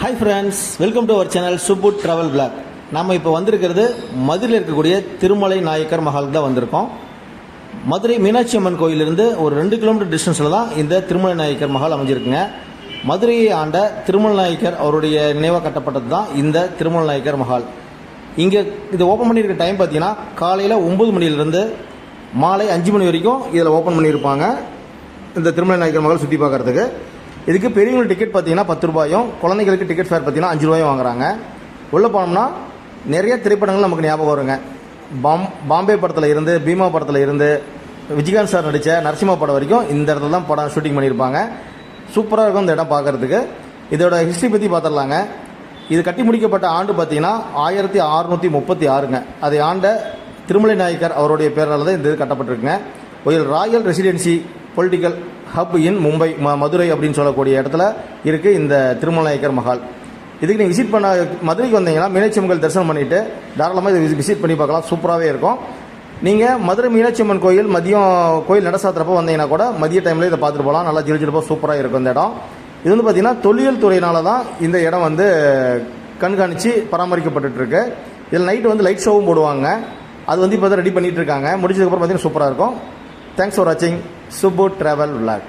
Hi friends, welcome to our channel சுப்புட் travel blog. நம்ம இப்போ வந்திருக்கிறது மதுரையில் இருக்கக்கூடிய திருமலை நாயக்கர் மஹாலுக்கு தான் வந்திருக்கோம். மதுரை மீனாட்சி அம்மன் கோயிலிருந்து ஒரு 2 கிலோமீட்டர் டிஸ்டன்ஸில் தான் இந்த திருமலை நாயக்கர் மஹால் அமைஞ்சிருக்குங்க. மதுரையை ஆண்ட திருமலை நாயக்கர் அவருடைய நினைவாக கட்டப்பட்டது தான் இந்த திருமலை நாயக்கர் மஹால். இங்கே இது ஓப்பன் பண்ணியிருக்க டைம் பார்த்தீங்கன்னா காலையில் 9 மணிலேருந்து மாலை 5 மணி வரைக்கும் இதில் ஓப்பன் பண்ணியிருப்பாங்க. இந்த திருமலை நாயக்கர் மஹால் சுற்றி பார்க்குறதுக்கு இதுக்கு பெரியவங்களுக்கு டிக்கெட் பார்த்தீங்கன்னா 10 ரூபாயும், குழந்தைங்களுக்கு டிக்கெட் ஃபேர் பார்த்தீங்கன்னா 5 ரூபாயும் வாங்குறாங்க. உள்ளே போனோம்னா நிறைய திரைப்படங்கள் நமக்கு ஞாபகம் வருங்க. பாம்பே படத்தில் இருந்து, பீமா படத்தில் இருந்து, விஜயகாந்த் சார் நடித்த நரசிம்மா படம் வரைக்கும் இந்த இடத்துல தான் படம் ஷூட்டிங் பண்ணியிருப்பாங்க. சூப்பராக இருக்கும் இந்த இடம் பார்க்குறதுக்கு. இதோட ஹிஸ்ட்ரி பற்றி பார்த்துடலாங்க. இது கட்டி முடிக்கப்பட்ட ஆண்டு பார்த்தீங்கன்னா 1636ங்க. அதை ஆண்ட திருமலை நாயக்கர் அவருடைய பேரால் தான் இந்த இது கட்டப்பட்டிருக்குங்க. ஒரு ராயல் ரெசிடென்சி பொலிட்டிக்கல் ஹப் இன் மும்பை, மதுரை அப்படின்னு சொல்லக்கூடிய இடத்துல இருக்குது இந்த திருமலை நாயக்கர் மஹால். இதுக்கு நீங்கள் விசிட் பண்ண மதுரைக்கு வந்தீங்கன்னா மீனாட்சி அம்மன் தரிசனம் பண்ணிவிட்டு தாராளமாக இதை விசிட் பண்ணி பார்க்கலாம். சூப்பராகவே இருக்கும். நீங்கள் மதுரை மீனாட்சி அம்மன் கோயில் மதியம் கோயில் நட சாத்துறப்போ வந்தீங்கன்னா கூட மதிய டைமில் இதை பார்த்துட்டு போகலாம். நல்லா ஜிலிஜிலிப்பாக சூப்பராக இருக்கும் இந்த இடம். இது வந்து பார்த்திங்கன்னா தொல்லியல் துறையினால தான் இந்த இடம் வந்து கண்காணித்து பராமரிக்கப்பட்டுருக்கு. இதில் நைட்டு வந்து லைட் ஷோவும் போடுவாங்க. அது வந்து இப்போ தான் ரெடி பண்ணிகிட்டு இருக்காங்க. முடிச்சதுக்கப்புறம் பார்த்தீங்கன்னா சூப்பராக இருக்கும். தேங்க்ஸ் ஃபார் வாட்சிங் சுப்புட் ட்ராவல் விளாக்.